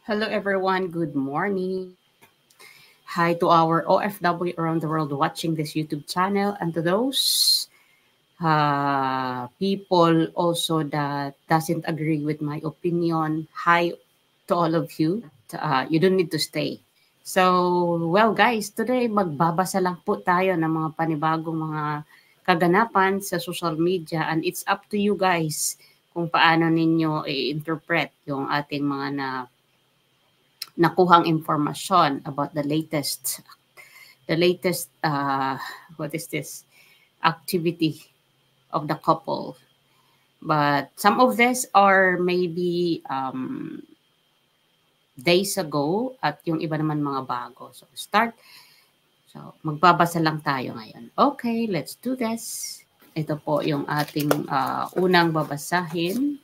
Hello, everyone. Good morning. Hi to our OFW around the world watching this YouTube channel, and to those people also that doesn't agree with my opinion. Hi to all of you. You don't need to stay. So, well, guys, today magbabasa lang po tayo ng mga panibagong mga kaganapan sa social media, and it's up to you guys kung paano ninyo i-interpret yung ating mga nakuhang information about the latest what is this activity of the couple, but some of this are maybe days ago at yung iba naman mga bago. So magbabasa lang tayo ngayon. Okay, let's do this. Ito po yung ating unang babasahin.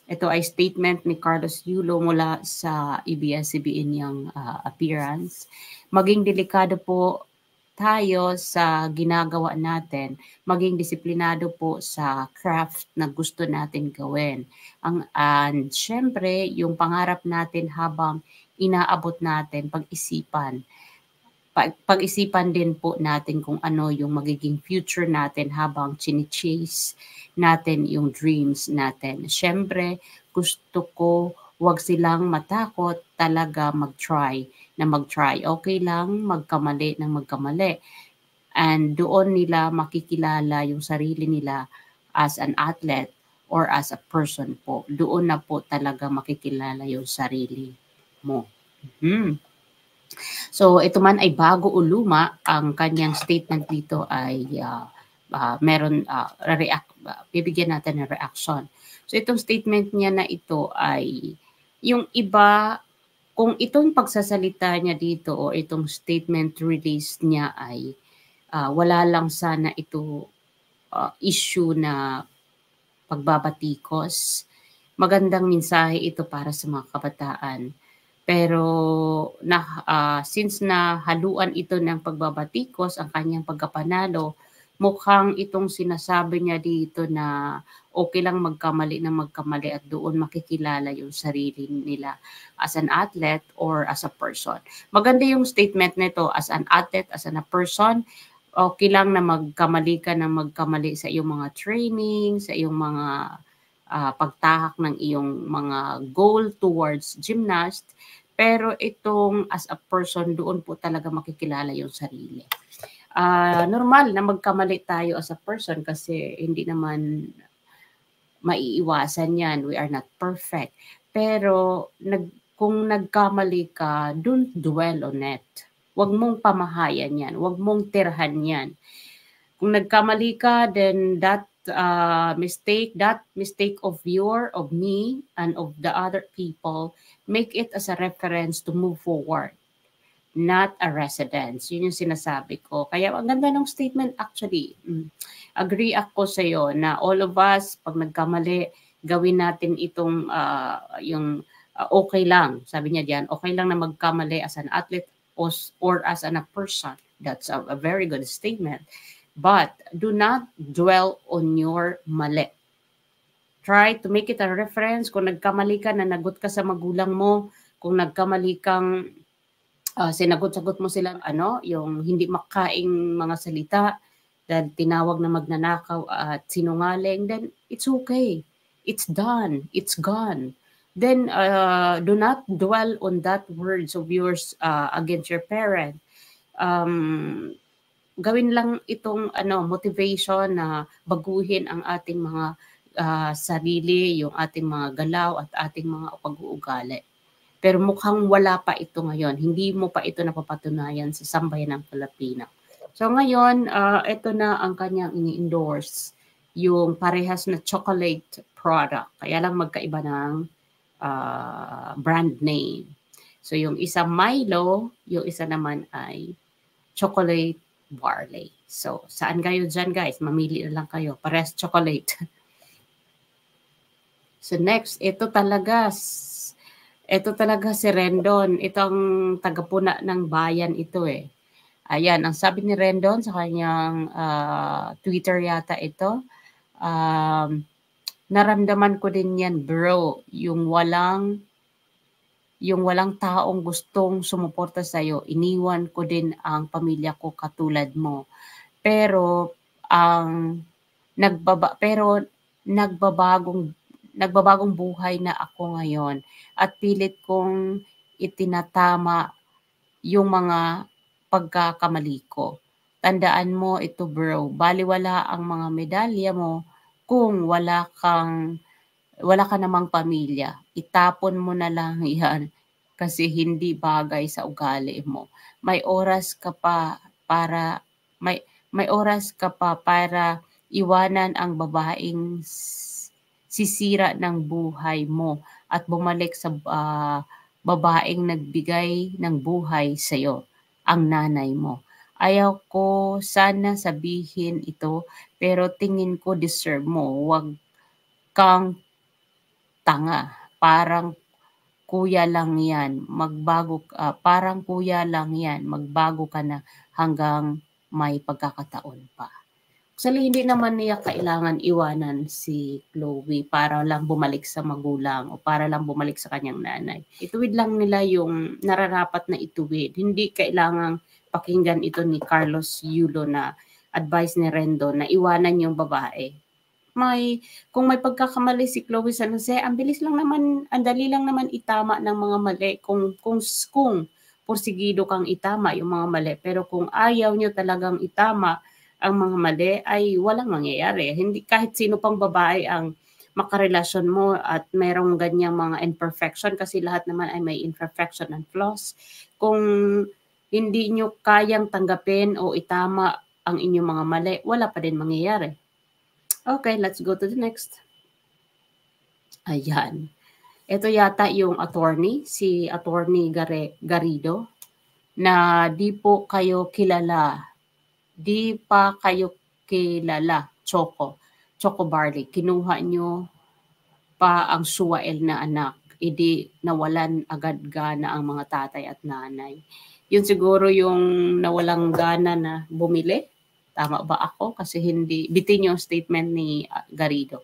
Ito ay statement ni Carlos Yulo mula sa ABS-CBN niyang appearance. Maging delikado po tayo sa ginagawa natin, maging disiplinado po sa craft na gusto natin gawin. And syempre, yung pangarap natin habang inaabot natin, pag-isipan din po natin kung ano yung magiging future natin habang chine-chase natin yung dreams natin. Siyempre, gusto ko wag silang matakot talaga mag-try. Okay lang magkamali ng magkamali. And doon nila makikilala yung sarili nila as an athlete or as a person po. Doon na po talaga makikilala yung sarili mo. So ito man ay bago o luma, ang kanyang statement dito ay meron bibigyan natin ng reaction. So itong statement niya na ito ay yung iba, kung itong pagsasalita niya dito o itong statement release niya ay wala lang sana ito issue na pagbabatikos. Magandang mensahe ito para sa mga kabataan. Pero since haluan ito ng pagbabatikos ang kanyang pagkapanalo, mukhang itong sinasabi niya dito na okay lang magkamali at doon makikilala yung sarili nila as an athlete or as a person. Maganda yung statement nito, as an athlete, as a person, okay lang na magkamali sa iyong mga training, sa iyong mga pagtahak ng iyong mga goal towards gymnast. Pero itong as a person, doon po talaga makikilala yung sarili. Normal na magkamali tayo as a person kasi hindi naman maiiwasan yan. We are not perfect. Pero kung nagkamali ka, don't dwell on it. Huwag mong pamahayan yan. Huwag mong tirhan yan. Kung nagkamali ka, then that mistake of me, and of the other people, make it as a reference to move forward, not a residence. Yun yung sinasabi ko. Kaya ang ganda ng statement actually. Agree ako sa iyo na all of us, pag nagkamali, gawin natin itong okay lang. Sabi niya diyan, okay lang na magkamali as an athlete or as a person. That's a very good statement. But do not dwell on your mali. Try to make it a reference. Kung nagkamali ka, nanagot ka sa magulang mo, kung nagkamali kang sinagot-sagot mo sila, yung hindi makaing mga salita, dahil tinawag na magnanakaw at sinungaling, then it's okay. It's done. It's gone. Then do not dwell on that words of yours against your parent. Gawin lang itong motivation na baguhin ang ating mga sarili, yung ating mga galaw at ating mga pag-uugali. Pero mukhang wala pa ito ngayon. Hindi mo pa ito napapatunayan sa sambayan ng Pilipino. So ngayon, ito na ang kanyang ini-endorse, yung parehas na chocolate product. Kaya lang magkaiba ng brand name. So yung isa Milo, yung isa naman ay chocolate barley. So, saan kayo dyan, guys? Mamili na lang kayo. Parehas chocolate. So, next, ito talaga si Rendon. Ito ang tagapuna ng bayan ito eh. Ayan, ang sabi ni Rendon sa kanyang Twitter yata ito, naramdaman ko din yan, bro. Yung walang taong gustong sumuporta sa'yo. Iniwan ko din ang pamilya ko katulad mo. Pero nagbabagong buhay na ako ngayon at pilit kong itinatama yung mga pagkakamali ko. Tandaan mo ito, bro, baliwala ang mga medalya mo kung wala ka namang pamilya. Itapon mo na lang yan kasi hindi bagay sa ugali mo. May oras ka pa para iwanan ang babaeng sisira ng buhay mo at bumalik sa babaeng nagbigay ng buhay sa iyo, ang nanay mo. Ayaw ko sana sabihin ito, pero tingin ko deserve mo. Huwag kang tanga. Parang kuya lang yan. Parang kuya lang yan. Magbago ka na hanggang may pagkakataon pa. Actually, hindi naman niya kailangan iwanan si Chloe para lang bumalik sa magulang o para lang bumalik sa kanyang nanay. Ituwid lang nila yung nararapat na ituwid. Hindi kailangang pakinggan ito ni Carlos Yulo na advice ni Rendo na iwanan yung babae. Kung may pagkakamali si Chloe San Jose, ang dali lang naman itama ng mga mali kung porsigido kang itama yung mga mali. Pero kung ayaw nyo talagang itama ang mga mali, ay walang mangyayari. Hindi, kahit sino pang babae ang makarelasyon mo at mayroong ganyang mga imperfection, kasi lahat naman ay may imperfection and flaws. Kung hindi nyo kayang tanggapin o itama ang inyong mga mali, wala pa din mangyayari. Okay, let's go to the next. Ayan. Ito yata yung attorney, si Attorney Garrido, na di pa kayo kilala, Choco Barley. Kinuha nyo pa ang suwael na anak. Idi nawalan agad gana ang mga tatay at nanay. Yun siguro yung nawalang gana na bumili. Tama ba ako? Kasi hindi, bitin yung statement ni Garrido.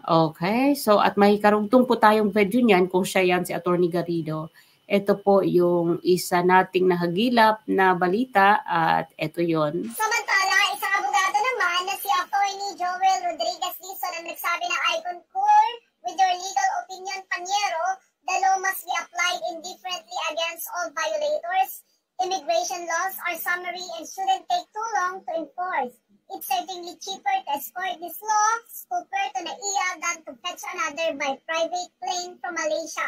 Okay, so at may karugtong po tayong video niyan kung siya yan si Attorney Garrido. Ito po yung isa nating nahagilap na balita at ito yon. Samantala, isang abogado naman na si Attorney Joel Rodriguez Dizon ang nagsabi na I concur with your legal opinion, Panyero. The law must be applied indifferently against all violators. Immigration laws are summary and shouldn't take too long to enforce. It's certainly cheaper to escort this law, scooper to Naiya, than to fetch another by private plane from Malaysia.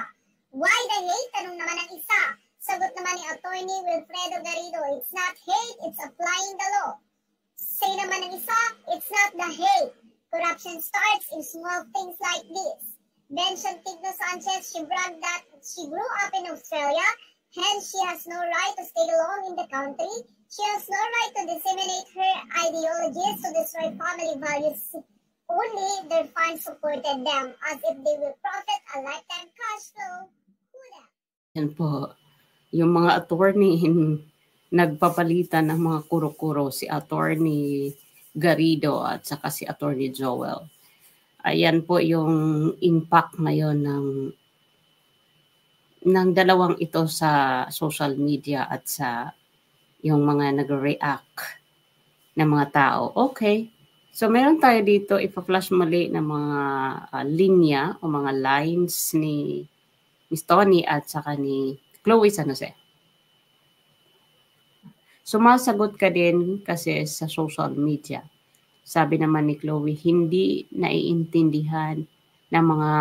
Why the hate? Tanong naman ang isa. Sagot naman ni Attorney Wilfredo Garrido, it's not hate, it's applying the law. Say naman ng isa, it's not the hate. Corruption starts in small things like this. Benson Tigno Sanchez, she bragged that she grew up in Australia, hence she has no right to stay long in the country. She has no right to disseminate her ideologies to destroy family values. Only their fans supported them as if they will profit a lifetime cash flow. Yan po. Yung mga attorney nagpapalitan ng mga kuro-kuro, si Attorney Garrido at saka si Attorney Joel. Ayan po yung impact ngayon ng dalawang ito sa social media at sa yung mga nag-react ng mga tao. Okay. So meron tayo dito, ipa-flash muli ng mga linya o mga lines ni Miss Tony at saka ni Chloe San Jose. Sumasagot ka din kasi sa social media. Sabi naman ni Chloe, hindi naiintindihan ng mga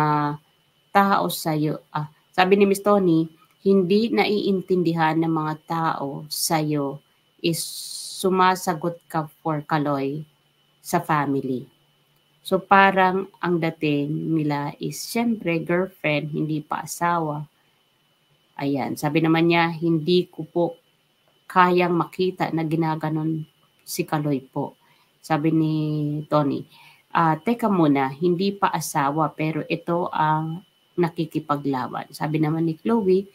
tao sa'yo. Sabi ni Miss Tony, hindi naiintindihan ng mga tao sa'yo is sumasagot ka for Kaloy sa family. So parang ang dating nila is syempre girlfriend, hindi pa asawa. Ayan, sabi naman niya, hindi ko po kayang makita na ginaganon si Kaloy po. Sabi ni Tony, teka muna, hindi pa asawa pero ito ang nakikipaglaban. Sabi naman ni Chloe,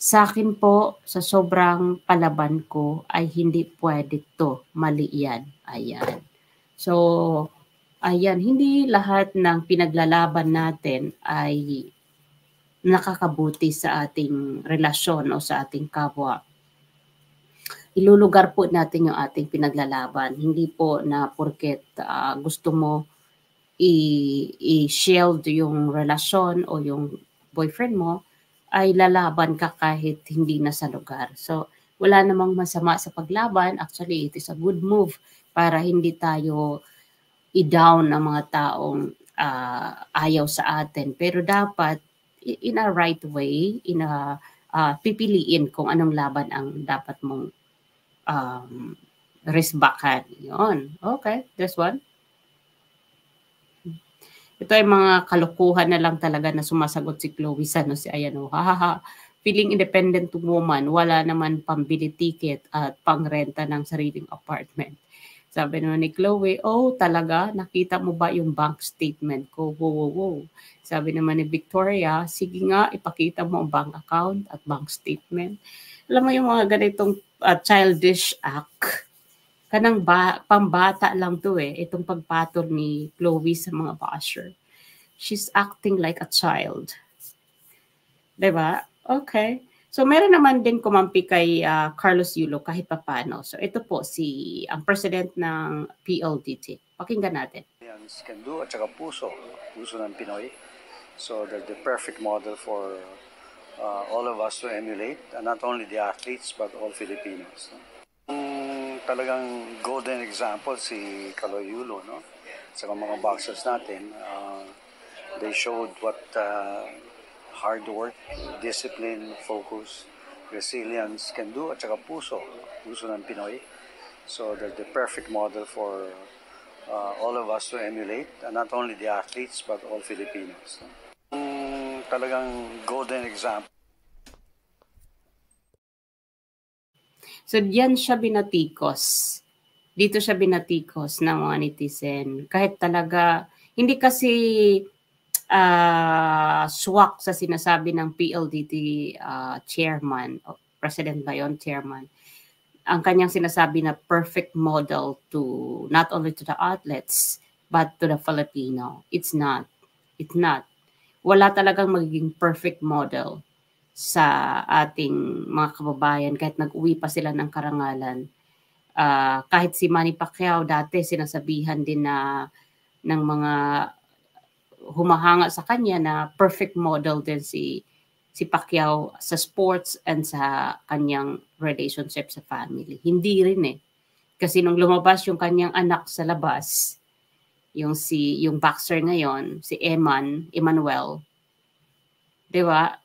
sa akin po, sa sobrang palaban ko ay hindi pwede to, mali yan. Ayan. So, Ayan, hindi lahat ng pinaglalaban natin ay nakakabuti sa ating relasyon o sa ating kapwa. Ilulugar po natin yung ating pinaglalaban. Hindi po na porket gusto mo i-shield yung relasyon o yung boyfriend mo, ay lalaban ka kahit hindi na sa lugar. So, wala namang masama sa paglaban. Actually, it is a good move para hindi tayo i-down ang mga taong ayaw sa atin. Pero dapat, in a right way, pipiliin kung anong laban ang dapat mong risbakan. Yun. Okay, this one. Ito ay mga kalokohan na lang talaga na sumasagot si Chloe San, si Ayan, hahaha. Feeling independent woman, wala naman pambili ticket at pangrenta ng sariling apartment. Sabi naman ni Chloe, oh talaga, nakita mo ba yung bank statement ko? Wow. Sabi naman ni Victoria, sige nga, ipakita mo ang bank account at bank statement. Alam mo yung mga ganitong childish act, kanang pambata lang to itong pagpatol ni Chloe sa mga basher. She's acting like a child. Diba? Okay. So meron naman din kumampi kay Carlos Yulo kahit papano. So ito po ang president ng PLDT. Pakinggan natin. Can do at saka puso ng Pinoy. So they're the perfect model for all of us to emulate, and not only the athletes but all Filipinos. Talagang golden example si Kaloy Yulo, no? Sa mga boxers natin, they showed what hard work, discipline, focus, resilience can do, at saka puso ng Pinoy. So they're the perfect model for all of us to emulate, and not only the athletes but all Filipinos. Talagang golden example. So, diyan siya binatikos. Dito siya binatikos ng mga netizen. Kahit talaga, hindi kasi swak sa sinasabi ng PLDT chairman, o president ba yun, chairman. Ang kanyang sinasabi na perfect model to, not only to the athletes, but to the Filipino. It's not. It's not. Wala talagang magiging perfect model sa ating mga kababayan kahit nag-uwi pa sila ng karangalan. Kahit si Manny Pacquiao dati sinasabihan din na ng mga humahanga sa kanya na perfect model din si Pacquiao sa sports and sa kanyang relationship sa family. Hindi rin Kasi nung lumabas yung kanyang anak sa labas, yung boxer ngayon, si Emmanuel, 'di ba?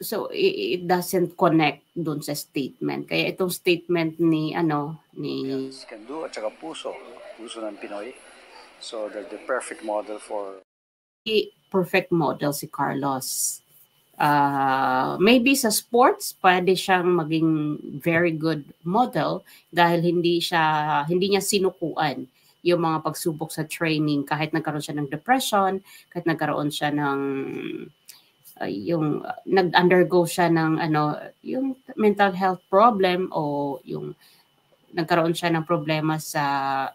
So it doesn't connect doon sa statement. Kaya itong statement ni Can do at saka puso ng Pinoy. So they're the perfect model for perfect model si Carlos. Maybe sa sports pwede siyang maging very good model dahil hindi niya sinukuan yung mga pagsubok sa training kahit nagkaroon siya ng depression, kahit nagkaroon siya ng nag-undergo siya ng yung mental health problem o yung nagkaroon siya ng problema sa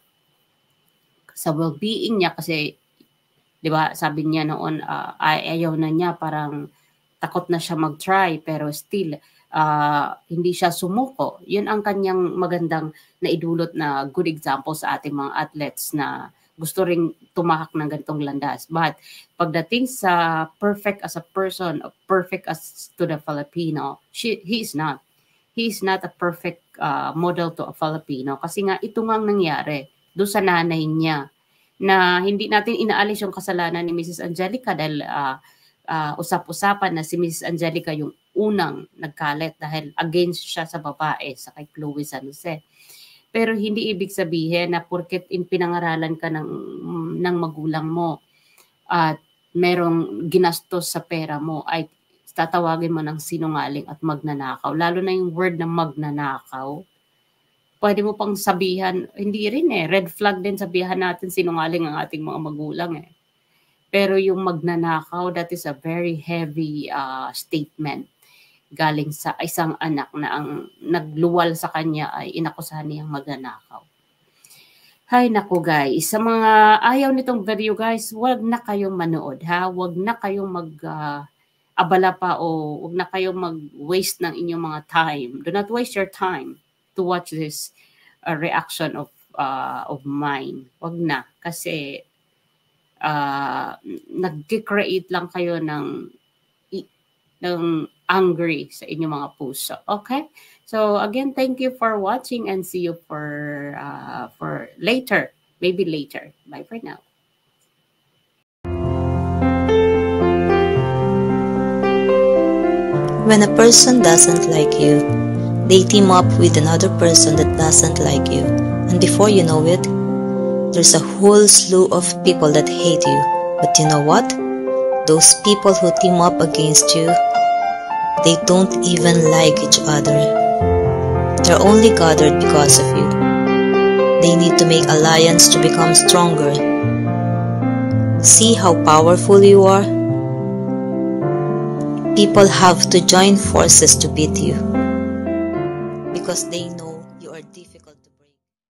well-being niya kasi 'di ba sabi niya noon ayaw na niya, parang takot na siya mag-try pero still hindi siya sumuko. Yun ang kanyang magandang naidulot na good example sa ating mga athletes na gusto ring tumahak ng ganitong landas. But pagdating sa perfect as a person, perfect as to the Filipino, he is not. He is not a perfect model to a Filipino kasi nga ito nga nangyari doon sa nanay niya na hindi natin inaalis yung kasalanan ni Mrs. Angelica dahil usap-usapan na si Mrs. Angelica yung unang nagkalat dahil against siya sa babae sa kay Chloe San Jose. Pero hindi ibig sabihin na porket pinangaralan ka ng magulang mo at merong ginastos sa pera mo ay tatawagin mo ng sinungaling at magnanakaw. Lalo na yung word na magnanakaw. Pwede mo pang sabihan, hindi rin red flag din sabihan natin sinungaling ang ating mga magulang Pero yung magnanakaw, that is a very heavy statement galing sa isang anak na ang nagluwal sa kanya ay inakusahan niyang magnanakaw. Hay naku guys, sa mga ayaw nitong video guys, wag na kayong manood ha. Wag na kayong abala pa o wag na kayong mag-waste ng inyong mga time. Do not waste your time to watch this reaction of mine. Wag na kasi nag-create lang kayo ng angry sa inyong mga puso. Okay? So again, thank you for watching and see you for later. Maybe later. Bye for now. When a person doesn't like you, they team up with another person that doesn't like you. And before you know it, there's a whole slew of people that hate you. But you know what? Those people who team up against you, they don't even like each other. They're only gathered because of you. They need to make alliance to become stronger. See how powerful you are? People have to join forces to beat you because they know